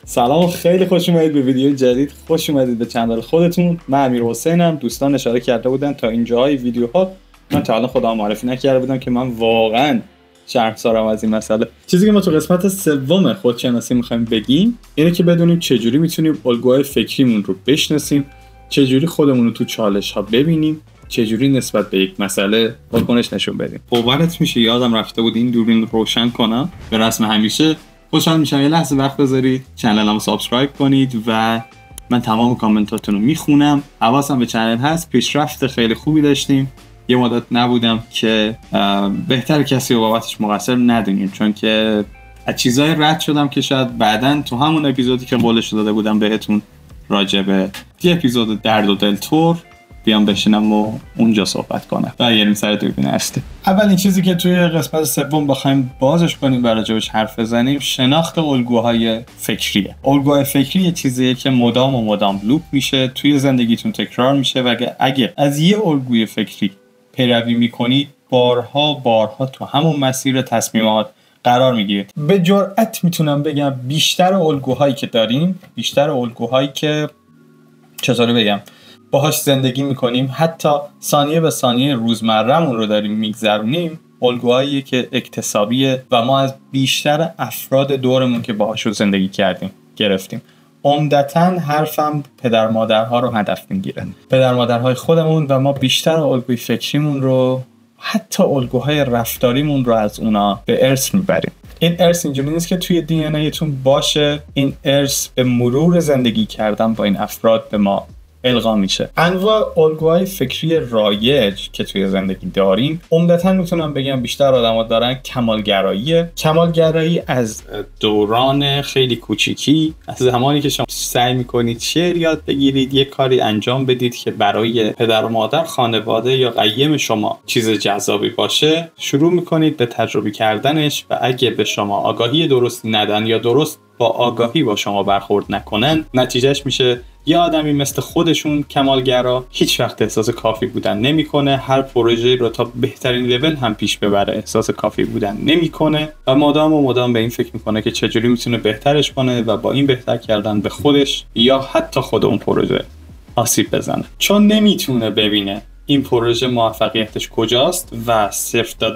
سلام، خیلی خوش اومدید به ویدیو جدید. خوش اومدید به کانال خودتون. من امیرحسینم. دوستان اشاره کرده بودن تا اینجاهای ویدیوها من تا الان خودم معرفی نکرده بودم که من واقعا شرمسارم از این مسئله. چیزی که ما تو قسمت سوم خودشناسی می‌خوایم بگیم اینه که بدونیم چجوری میتونیم الگوهای فکریمون رو بشناسیم، چجوری خودمون رو تو چالش‌ها ببینیم، چجوری نسبت به یک مسئله واکنش نشون بدیم. باورت میشه یادم رفته بود این دوربین روشن کنم. به رسم همیشه خوشحال میشم یه لحظه وقت بذارید، کانالمو سابسکرایب کنید و من تمام کامنتاتون رو میخونم. حواسم به کانال هست. پیشرفت خیلی خوبی داشتیم. یه مدت نبودم که بهتر کسی رو بابتش مقصر ندونیم، چون که از چیزای رد شدم که شاید بعداً تو همون اپیزودی که قولش داده بودم بهتون راجع به یه اپیزود درد و دلتور بیام بشینم و اونجا صحبت کنم و یه سر دوربین هستی. اولین چیزی که توی قسمت سوم بخوایم بازش کنیم و راجعش حرف بزنیم شناخت الگوهای فکریه. الگوهای فکری یه چیزیه که مدام لوپ میشه، توی زندگیتون تکرار میشه و اگه از یه الگوی فکری پیروی میکنید بارها تو همون مسیر تصمیمات قرار میگیرید. به جرئت میتونم بگم بیشتر الگوهایی که داریم، بیشتر الگوهایی که چطوری بگم باهاش زندگی میکنیم، حتی ثانیه به ثانیه روزمره‌مون رو داریم میگذرونیم، الگوهایی که اکتسابیه و ما از بیشتر افراد دورمون که باهاشون زندگی کردیم گرفتیم. عمدتاً حرفم پدر مادرها رو هدف میگیره، پدر مادرهای خودمون، و ما بیشتر الگوی فکریمون رو، حتی الگوهای رفتاریمون رو از اونا به ارث میبریم. این ارث اینجوری نیست که توی دی ان ایتون باشه، این ارث به مرور زندگی کردن با این افراد به ما القا میشه. انواع الگوهای فکری رایج که توی زندگی داریم عمدتاً میتونم بگم بیشتر آدم‌ها دارن کمالگرایی از دوران خیلی کوچیکی، از زمانی که شما سعی میکنید شعر یاد بگیرید، یه کاری انجام بدید که برای پدر و مادر، خانواده یا قیم شما چیز جذابی باشه، شروع میکنید به تجربه کردنش و اگه به شما آگاهی درست ندن یا درست با آگاهی با شما برخورد نکنن، نتیجهش میشه یه آدمی مثل خودشون کمالگرا هیچ وقت احساس کافی بودن نمیکنه، هر پروژه‌ای رو تا بهترین لول هم پیش ببره احساس کافی بودن نمیکنه و مدام به این فکر میکنه که چجوری میتونه بهترش کنه و با این بهتر کردن به خودش یا حتی خود اون پروژه آسیب بزنه، چون نمیتونه ببینه این پروژه موفقیتش کجاست و 0 تا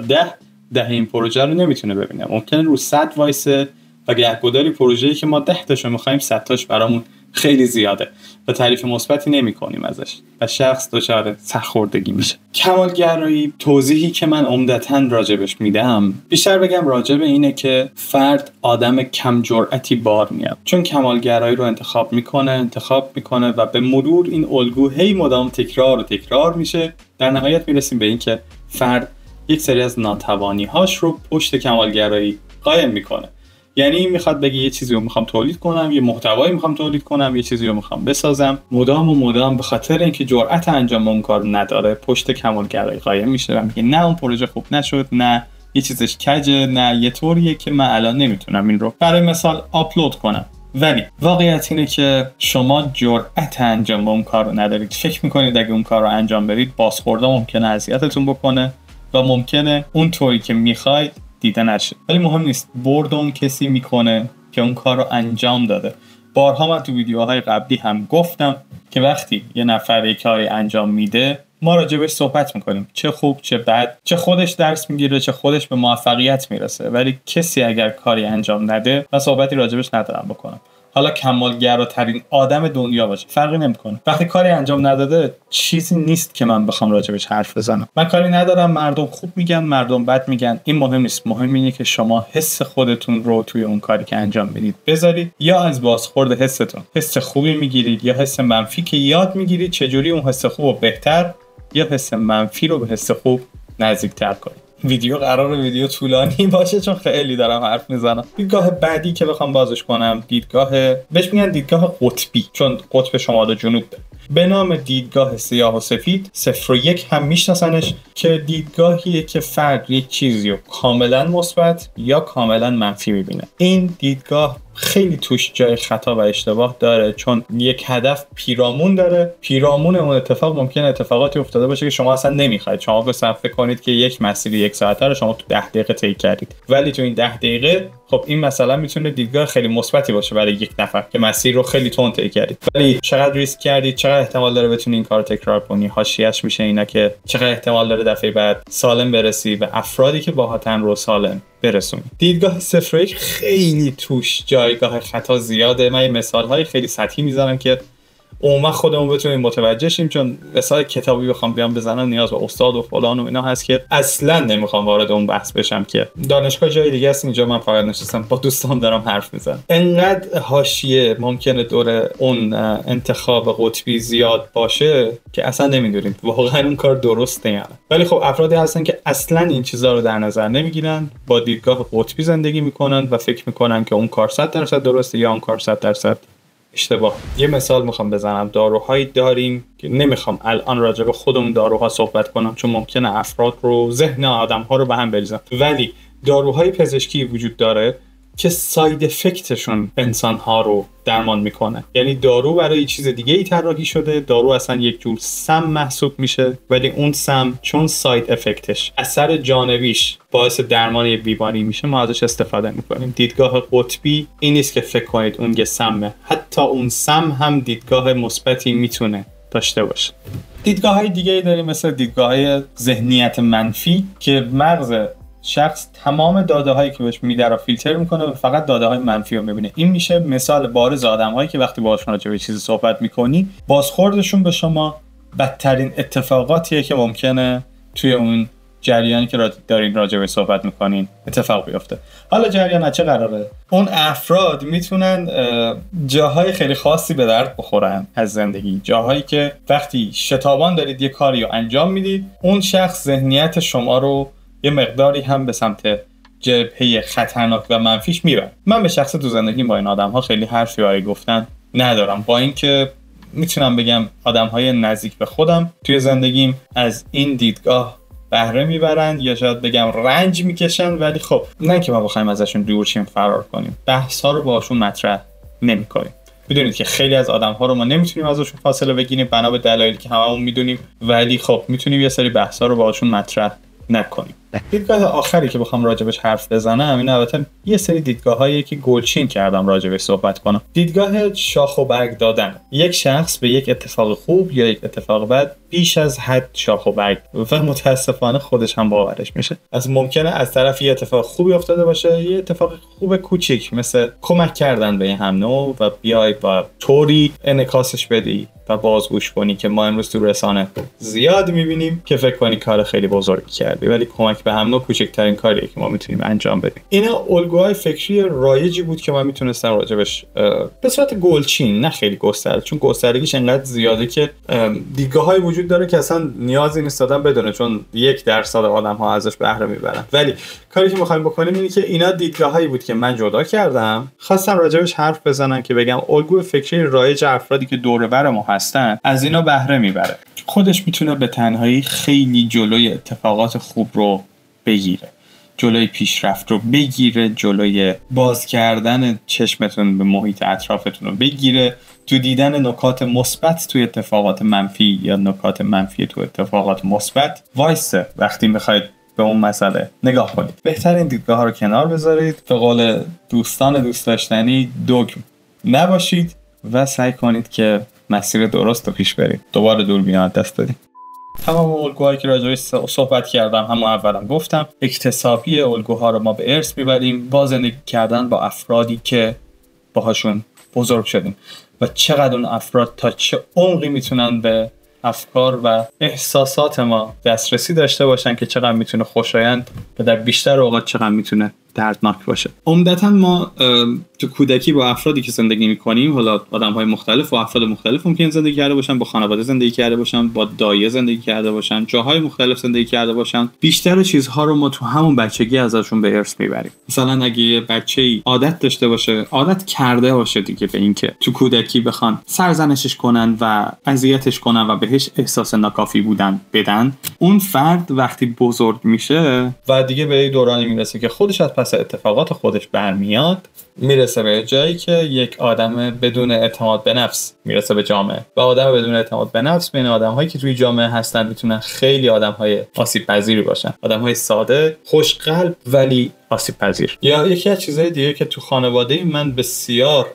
10 این پروژه رو نمیتونه ببینه. ممکنه رو 100 وایسه و گهگداری پروژه‌ای که ما 10 تاشو می‌خوایم 100 تاش برامون خیلی زیاده و تعریف مثبتی نمی‌کنیم ازش و شخص دچار سرخوردگی میشه. کمالگرایی توضیحی که من عمدتاً راجبش میدم، بیشتر بگم راجب اینه که فرد آدم کم جرأتی بار میاد، چون کمالگرایی رو انتخاب میکنه و به مرور این الگو هی مدام تکرار میشه. در نهایت میرسیم به این که فرد یک سری از ناتوانی‌هاش رو پشت کمالگرایی قایم میکنه. یعنی میخواد بگه یه چیزی رو میخوام تولید کنم، یه محتوایی میخوام تولید کنم، یه چیزی رو میخوام بسازم، مدام به خاطر اینکه جرأت انجام اون کار نداره پشت کمالگرایی قایم میشه و میگه نه اون پروژه خوب نشد، نه یه چیزش کجه، نه یه طوریه که من الان نمیتونم این رو برای مثال آپلود کنم. ولی واقعیت اینه که شما جرأت انجام اون کار رو ندارید. فکر میکنید اگه اون کار رو انجام بدید بازخورده ممکنه اذیتتون بکنه و ممکنه اون طوری که میخواید دیده نشه. ولی مهم نیست، برد اون کسی میکنه که اون کار رو انجام داده. بارها من تو ویدیوهای قبلی هم گفتم که وقتی یه نفر یه کاری انجام میده ما راجبش صحبت میکنیم، چه خوب چه بد، چه خودش درس میگیره چه خودش به موفقیت میرسه. ولی کسی اگر کاری انجام نده من صحبتی راجبش ندارم بکنم. حالا کمالگراترین آدم دنیا باشه فرقی نمیکنه، وقتی کاری انجام نداده چیزی نیست که من بخوام راجبش حرف بزنم. من کاری ندارم، مردم خوب میگن مردم بد میگن، این مهم نیست. مهم اینه که شما حس خودتون رو توی اون کاری که انجام میدید بذارید، یا از بازخورد حستون حس خوبی میگیرید یا حس منفی که یاد میگیرید چجوری اون حس خوب رو بهتر یا حس منفی رو به حس خوب نزدیکتر کنید. ویدیو طولانی باشه چون خیلی دارم حرف میزنم. دیدگاه بعدی که بخوام بازش کنم بهش میگن دیدگاه قطبی، چون قطب شمال و جنوب داره. به نام دیدگاه سیاه و سفید 0 و 1 هم میشناسنش، که دیدگاهیه که فرد یک چیزی رو کاملا مثبت یا کاملا منفی میبینه. این دیدگاه خیلی توش جای خطا و اشتباه داره، چون یک هدف پیرامون داره. پیرامون اون اتفاق ممکنه اتفاقاتی افتاده باشه که شما اصلا نمیخواید. شما به فکر کنید که یک مسیر 1 ساعته رو شما تو 10 دقیقه طی کردید، ولی تو این 10 دقیقه خب این مثلا میتونه دیدگاه خیلی مثبتی باشه برای یک نفر که مسیر رو خیلی تند طی کردید، ولی چقدر ریسک کردید، چقدر احتمال داره بتونی این کارو تکرار کنی. حاشیه‌اش میشه اینا که چقدر احتمال داره دفعه بعد سالم برسی و افرادی که باهاتن رو سالم برسونی. دیدگاه 0 خیلی توش جایگاه خطا زیاده. من مثال‌های خیلی سطحی میذارم که ما خودمون بتونیم متوجه شیم، چون مثال کتابی بخوام بیام بزنم نیاز به استاد و فلان و اینا هست که اصلا نمیخوام وارد اون بحث بشم که دانشگاه جای دیگه است، اینجا من فقط نشستم با دوستان دارم حرف میزنم. انقدر حاشیه ممکنه دور اون انتخاب قطبی زیاد باشه که اصلا نمیدونید واقعا اون کار درسته یا نه. ولی خب افرادی هستن که اصلا این چیزا رو در نظر نمیگیرن، با دیدگاه قطبی زندگی میکنن و فکر میکنن که اون کار 100% درسته یا اون کار 100% اشتباه. یه مثال میخوام بزنم. داروهایی داریم که نمیخوام الان راجع به خودمون داروها صحبت کنم چون ممکنه افراد رو، ذهن آدم‌ها رو به هم بریزن، ولی داروهای پزشکی وجود داره که ساید افکتشون انسان‌ها رو درمان میکنه. یعنی دارو برای چیز دیگه ای طراحی شده، دارو اصلا یک جور سم محسوب میشه، ولی اون سم چون ساید افکتش، اثر جانبیش باعث درمان یک بیماری میشه، ما ازش استفاده میکنیم. دیدگاه قطبی این نیست که فکر کنید اون یه سمه، حتی اون سم هم دیدگاه مثبتی میتونه داشته باشه. دیدگاه‌های دیگه‌ای داریم مثل دیدگاه‌های ذهنیت منفی که مغز شخص تمام داده هایی که بهش میده رو فیلتر میکنه و فقط داده های منفی رو میبینه. این میشه مثال بارز آدم هایی که وقتی باهاشون راجع به چیزی صحبت میکنی، بازخوردشون به شما بدترین اتفاقاتیه که ممکنه توی اون جریانی که دارین راجع به صحبت میکنین اتفاق بیفته. حالا جریان چه قراره؟ اون افراد میتونن جاهای خیلی خاصی به درد بخورن از زندگی، جاهایی که وقتی شتابان دارید یه کاری رو انجام میدید، اون شخص ذهنیت شما رو یه مقداری هم به سمت جبهه خطرناک و منفیش میبرد. من به شخص تو زندگی با این آدم‌ها خیلی حرفی برای گفتن ندارم، با اینکه میتونم بگم آدم‌های نزدیک به خودم توی زندگیم از این دیدگاه بهره میبرن یا شاید بگم رنج میکشن، ولی خب نه که ما بخوایم ازشون دور شیم فرار کنیم، بحث‌ها رو باهاشون مطرح نمی‌کنیم. میدونید که خیلی از آدم‌ها رو ما نمیتونیم ازشون فاصله بگیریم بنا به دلایلی که هممون میدونیم، ولی خب میتونیم یه سری بحث‌ها رو باهاشون مطرح نکنیم. دیدگاه آخری که بخوام راجبش حرف بزنم، این البته یه سری دیدگاه‌هایی که گلچین کردم راجبش صحبت کنم. دیدگاه شاخ و برگ دادن. یک شخص به یک اتفاق خوب یا یک اتفاق بد بیش از حد شاخ و برگ و متاسفانه خودش هم باورش میشه. از ممکنه از طرف یه اتفاق خوبی افتاده باشه، یه اتفاق خوب کوچیک مثل کمک کردن به هم نوع و بیای با طوری انعکاسش بدی و بازگوش کنی که ما امروز تو رسانه زیاد میبینیم که فکر کنی کار خیلی بزرگی کردی، ولی کمک به هم نوع کوچکترین کاریه که ما میتونیم انجام بدیم. اینا الگوهای فکری رایجی بود که من میتونستم راجبش به صورت گلچین، نه خیلی گسترده، چون گستردگیش انقدر زیاده که دیدگاه‌های وجود داره که اصلا نیازی نیست آدم بدونه، چون 1% آدم‌ها ازش بهره میبرن. ولی کاری که می‌خوایم بکنیم اینه که اینا دیدگاه‌هایی بود که من جدا کردم، خواستم راجبش حرف بزنم که بگم الگوی فکری رایج افرادی که دور بر ما هستن از اینا بهره میبره. خودش میتونه به تنهایی خیلی جلوی اتفاقات خوب رو بگیره، جلوی پیشرفت رو بگیره، جلوی باز کردن چشمتون به محیط اطرافتون رو بگیره، تو دیدن نکات مثبت توی اتفاقات منفی یا نکات منفی تو اتفاقات مثبت وایسه. وقتی میخواید به اون مسئله نگاه کنید، بهترین دیدگاه ها رو کنار بذارید، به قول دوستان دوست داشتنی دوگم نباشید و سعی کنید که مسیر درست رو پیش برید. دوباره دوربین دست دادیم. تمام الگوهایی که راجعش صحبت کردم همون اولم گفتم، اکتسابی الگوها رو ما به ارث میبریم با زندگی کردن با افرادی که باهاشون بزرگ شدیم و چقدر اون افراد تا چه عمقی میتونن به افکار و احساسات ما دسترسی داشته باشن که چقدر میتونه خوشایند و در بیشتر اوقات چقدر میتونه دردناک باشه. عمدتاً ما تو کودکی با افرادی که زندگی میکنیم، حالا آدم‌های مختلف و افراد مختلف ممکن زندگی کرده باشن، با خانواده زندگی کرده باشن، با دایه زندگی کرده باشن، جاهای مختلف زندگی کرده باشن، بیشتر چیزها رو ما تو همون بچگی ازشون به ارث میبریم. مثلا اگه یه بچه‌ای عادت داشته باشه، عادت کرده باشه دیگه به اینکه تو کودکی بخوان سرزنشش کنن و اذیتش کنن و بهش احساس ناکافی بودن بدن، اون فرد وقتی بزرگ میشه و دیگه به یه دورانی میرسه که خودش از پس پس اتفاقات خودش برمیاد، میرسه به جایی که یک آدم بدون اعتماد به نفس میرسه به جامعه و آدم بدون اعتماد به نفس بین آدم‌هایی که توی جامعه هستن میتونن خیلی آدم‌های آسیب‌پذیری باشن، آدم‌های ساده، خوش‌قلب ولی آسیب‌پذیر. یا یکی از چیزهای دیگه که تو خانواده من بسیار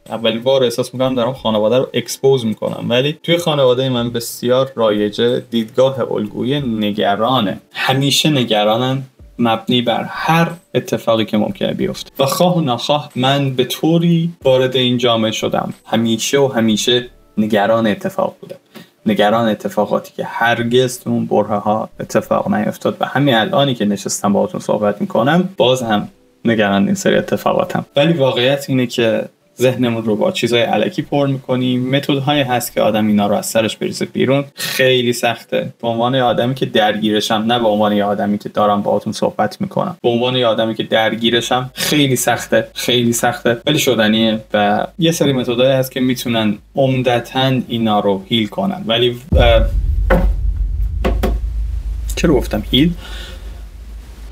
اولین بار احساس میکنم دارم خانواده رو اکسپوز میکنم، ولی توی خانواده من بسیار رایجه دیدگاه الگویی نگرانه. همیشه نگرانن، مبنی بر هر اتفاقی که ممکنه بیفته و خواه و ناخواه من به طوری وارد این جامعه شدم همیشه نگران اتفاق بودم، نگران اتفاقاتی که هرگز تو اون برهه ها اتفاق نیفتاد و همین الانی که نشستم باهاتون صحبت میکنم باز هم نگران این سری اتفاقاتم. ولی واقعیت اینه که ذهنمون رو با چیزای الکی پر می‌کنیم. متدهایی هست که آدم اینا رو از سرش بریزه بیرون. خیلی سخته به عنوان آدمی که درگیرشم، نه به عنوان آدمی که دارم باهاتون صحبت میکنم، به عنوان آدمی که درگیرشم خیلی سخته ولی شدنیه و یه سری متدهایی هست که میتونن عمدتاً اینا رو هیل کنن. ولی چرا گفتم هیل؟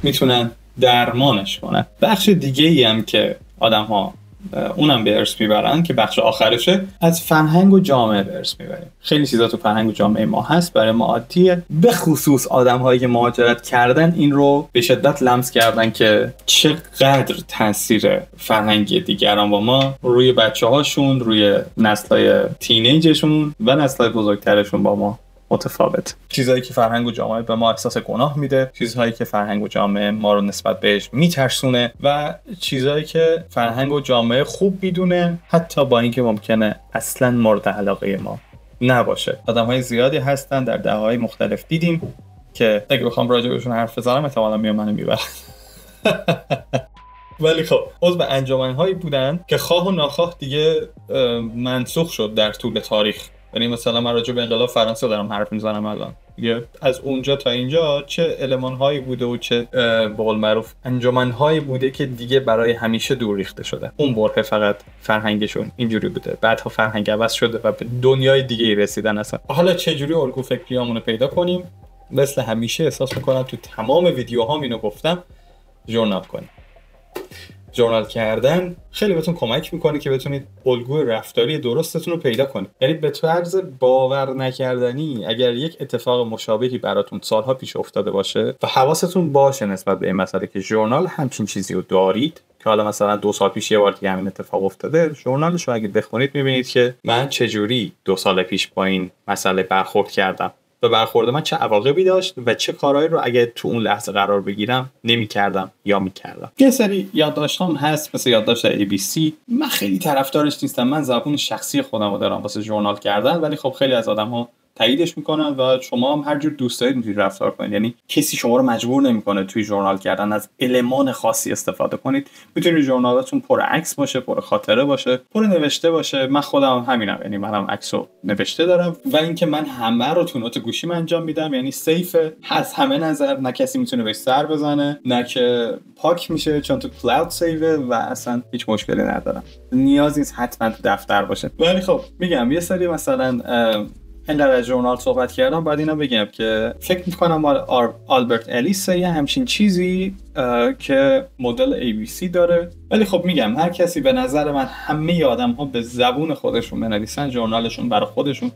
میتونن درمانش کنن. بخش دیگه ای هم که آدم‌ها اونم به ارث میبرن که بخش آخرشه، از فرهنگ و جامعه به ارث میبریم. خیلی چیزا تو فرهنگ و جامعه ما هست، برای ما عادیه. به خصوص آدم‌هایی که مهاجرت کردن این رو به شدت لمس کردن که چقدر تاثیر فرهنگ دیگران با ما روی بچه‌هاشون، روی نسل‌های تینیجشون و نسل‌های بزرگترشون با ما متفاوت. چیزهایی که فرهنگ و جامعه به ما احساس گناه میده، چیزهایی که فرهنگ و جامعه ما رو نسبت بهش میترسونه و چیزهایی که فرهنگ و جامعه خوب میدونه حتی با اینکه ممکنه اصلا مورد علاقه ما نباشه. آدم‌های زیادی هستن در دهه‌های مختلف دیدیم که اگه بخوام راجع بهشون حرف بزنم احتمالاً منو میبرن. ولی خب عضو انجمن‌هایی بودن که خواه و ناخواه دیگه منسوخ شد در طول تاریخ. یعنی مثلا من راجع به انقلاب فرانسه دارم حرف میزنم الان، دیگه از اونجا تا اینجا چه المان‌هایی بوده و چه به قول معروف انجمن‌هایی بوده که دیگه برای همیشه دور ریخته شده. اون برهه فقط فرهنگشون اینجوری بوده، بعدها فرهنگ عوض شده و به دنیای دیگه رسیدن اصلا. حالا چه جوری الگو فکریامونو پیدا کنیم؟ مثل همیشه احساس می‌کنم تو تمام ویدیوهام اینو گفتم، ژورنال کنیم. ژورنال کردن خیلی بهتون کمک میکنه که بتونید الگوی رفتاری درستتون رو پیدا کنید. یعنی به طرز باور نکردنی اگر یک اتفاق مشابهی براتون سالها پیش افتاده باشه و حواستون باشه نسبت به این مسئله که ژورنال همچین چیزی رو دارید، که حالا مثلا 2 سال پیش یه بار دیگه همین اتفاق افتاده، ژورنالش رو اگه بخونید میبینید که من چجوری 2 سال پیش با این مسئله برخورد کردم و برخورد من چه عواقبی داشت و چه کارهایی رو اگه تو اون لحظه قرار بگیرم نمی‌کردم یا می‌کردم. یه سری یادداشتام هست مثل یادداشت ABC. من خیلی طرفدارش نیستم، من زبون شخصی خودم رو دارم واسه ژورنال کردن، ولی خب خیلی از آدم‌ها تاییدش میکنن و شما هم هر جور دوست دارید میتونید رفتار کنید. یعنی کسی شما رو مجبور نمیکنه توی ژورنال کردن از المان خاصی استفاده کنید. میتونید ژورنالاتون پر عکس باشه، پر خاطره باشه، پر نوشته باشه. من خودم همینم، یعنی منم عکسو نوشته دارم و اینکه من همه رو تو نوت گوشیم انجام میدم، یعنی سیفه از همه نظر، نه کسی میتونه بهش سر بزنه، نه که پاک میشه چون تو کلاود سیوه و اصلا هیچ مشکلی ندارم. نیازی نیست حتما تو دفتر باشه. ولی خب میگم یه سری مثلا اینقدر از ژورنال صحبت کردم، بعد اینا بگم که فکر میکنم آلبرت الیس یه همچین چیزی که مدل ABC داره. ولی خب میگم هر کسی به نظر من همه آدم ها به زبون خودشون بنویسن ژورنالشون برای خودشون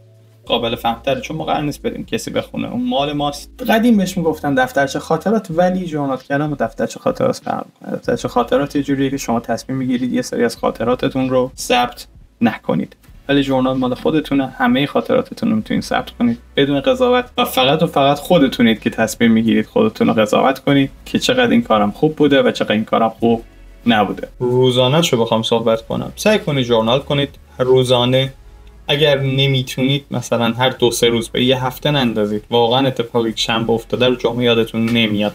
قابل فهم‌تره، چون ما قرار نیست بدیم کسی بخونه، اون مال ماست. قدیم بهش میگفتن دفترچه خاطرات، ولی ژورنال کردن با دفترچه خاطرات فرق می‌کنه. دفترچه خاطرات یه جوریه که شما تصمیم میگیرید یه سری از خاطراتتون رو ثبت نکنید، ولی ژورنال مال خودتونه، همه خاطراتتون رو میتونید ثبت کنید بدون قضاوت و فقط خودتونید که تصمیم میگیرید خودتون رو قضاوت کنید که چقدر این کارم خوب بوده و چقدر این کارم خوب نبوده. روزانه شو بخوام صحبت کنم، سعی کنید ژورنال کنید روزانه. اگر نمیتونید مثلا هر 2-3 روز به یه هفته نندازید، واقعا اتفاقی که شنبه افتاده رو جمعه یادتون نمیاد.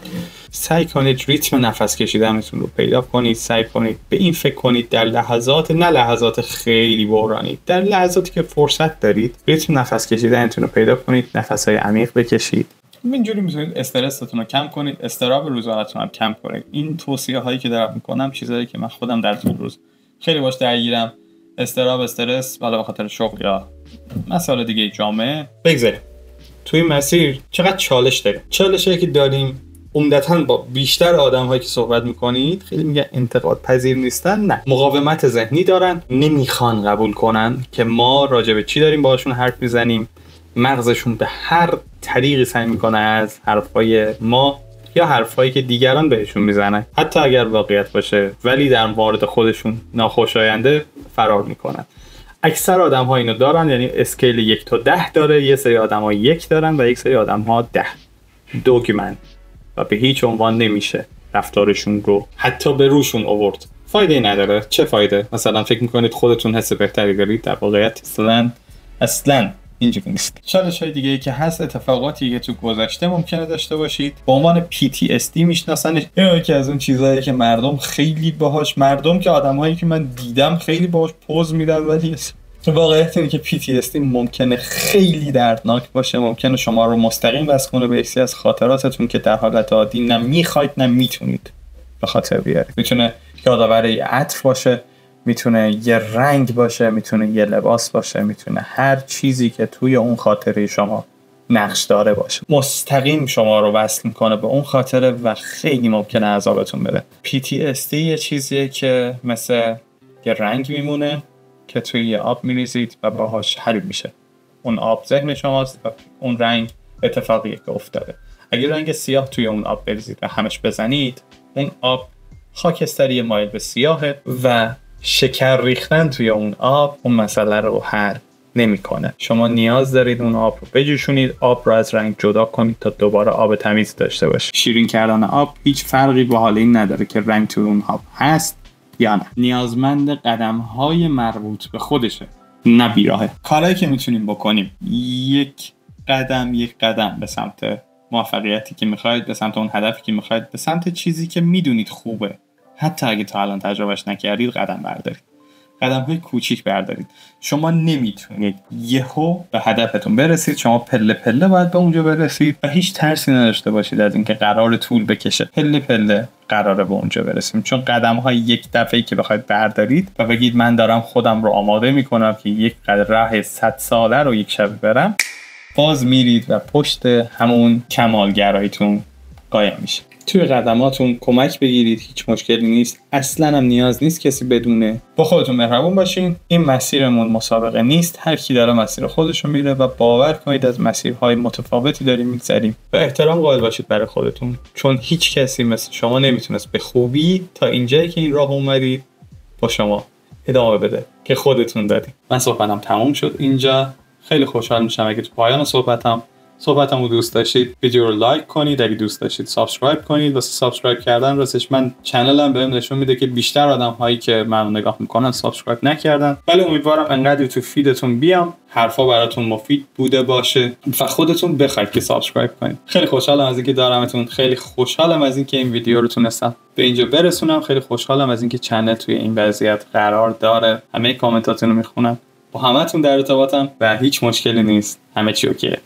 سعی کنید ریتم نفس کشیدنتون رو پیدا کنید، سعی کنید به این فکر کنید در لحظات، نه لحظات خیلی بحرانی، در لحظاتی که فرصت دارید ریتم نفس کشیدنتون رو پیدا کنید، نفس‌های عمیق بکشید. اینجوری میتونید استرستون رو کم کنید، اضطراب روزانه‌تون رو کم کنید. این توصیه هایی که دارم میکنم چیزایی که من خودم در طول روز خیلی باش درگیرم. اضطراب، استرس، حالا به خاطر شغل یا مسائل دیگه جامعه. بگذاریم توی مسیر چقدر چالش داریم. چالشی که داریم عمدتاً با بیشتر آدم‌هایی که صحبت می‌کنید خیلی میگن انتقاد پذیر نیستن. نه، مقاومت ذهنی دارن، نمیخوان قبول کنن که ما راجع به چی داریم باهاشون حرف میزنیم. مغزشون به هر طریقی سعی میکنه از حرفای ما یا حرفایی که دیگران بهشون میزنن، حتی اگر واقعیت باشه ولی در مورد خودشون ناخوشاینده، فرار میکنن. اکثر آدم‌ها اینو دارن، یعنی اسکیل 1 تا 10 داره. یه سری آدم‌ها 1 دارن و یک سری آدم‌ها 10. دوگمن و به هیچ عنوان نمیشه رفتارشون رو حتی به روشون آورد. فایده نداره. چه فایده؟ مثلا فکر میکنید خودتون حس بهتری دارید، در واقعیت اصلا اینجوری نیست. چالش‌های دیگه‌ای که هست، اتفاقاتی که تو گذشته ممکنه داشته باشید با عنوان PTSD میشناسنش. اینه که از اون چیزایی که مردم که آدمایی که من دیدم خیلی باهاش پوز میدن، ولی واقعیت اینه که PTSD ممکنه خیلی دردناک باشه. ممکنه شما رو مستقیم وصل کنه به یکی از خاطراتتون که در حالت عادی نه میخواید نه میتونید به خاطر بیارید. میتونه یادآور یه عطر باشه، میتونه یه رنگ باشه، میتونه یه لباس باشه، میتونه هر چیزی که توی اون خاطره شما نقش داره باشه. مستقیم شما رو وصل میکنه به اون خاطره و خیلی ممکنه عذابتون بده. PTSD یه چیزیه که مثل یه رنگ میمونه که توی یه آب میریزید و باهاش حل میشه. اون آب ذهن شماست و اون رنگ اتفاقیه که افتاده. اگه رنگ سیاه توی اون آب بریزید و همش بزنید، اون آب خاکستری مایل به سیاهه و شکر ریختن توی اون آب اون مسئله رو حل نمیکنه. شما نیاز دارید اون آب رو بجوشونید، آب رو از رنگ جدا کنید تا دوباره آب تمیز داشته باشه. شیرین کردن آب هیچ فرقی با حال این نداره که رنگ توی اون آب هست یا نه. نیازمند قدم‌های مربوط به خودشه، نه بیراهه. کارهایی که میتونیم بکنیم، یک قدم به سمت موفقیتی که میخواید، به سمت اون هدفی که میخواید، به سمت چیزی که میدونید خوبه، حتی اگه تا الان تجربهش نکردید، قدم بردارید. قدم‌های کوچیک بردارید. شما نمیتونید یهو به هدفتون برسید. شما پله پله باید به اونجا برسید و هیچ ترسی نداشته باشید از اینکه قرار طول بکشه. پله پله قراره به اونجا برسیم، چون قدم‌های یک دفعه‌ای که بخواید بردارید و بگید من دارم خودم رو آماده میکنم که یک راه 100 ساله رو یک شب برم، باز میرید و پشت همون کمالگراییتون قایم میشه. توی قدماتون کمک بگیرید، هیچ مشکلی نیست. اصلا هم نیاز نیست کسی بدونه. با خودتون مهربون باشین. این مسیرمون مسابقه نیست، هر کی داره مسیر خودشو میره و باور کنید از مسیرهای متفاوتی داریم میگذریم و احترام قائل باشید برای خودتون، چون هیچ کسی مثل شما نمیتونست به خوبی تا اینجایی که این راه اومدید با شما ادامه بده که خودتون دادید. من صحبتم تموم شد اینجا. خیلی خوشحال میشم اگه تو پایان صحبتمو دوست داشتید ویدیو رو لایک کنید، اگه دوست داشتید سابسکرایب کنید. واسه سابسکرایب کردن راستش من چنلم بهم نشون میده که بیشتر آدم‌هایی که منو نگاه میکنن سابسکرایب نکردن، ولی امیدوارم انقدر تو فیدتون بیام، حرفا براتون مفید بوده باشه و خودتون بخواید که سابسکرایب کنید. خیلی خوشحالم از اینکه دارمتون، خیلی خوشحالم از اینکه این ویدیو رو تونستم به اینجا برسونم، خیلی خوشحالم از اینکه چنل توی این وضعیت قرار داره. همه کامنتاتونو میخونم، با همتون در ارتباطم و هیچ مشکلی نیست، همه چی اوکیه.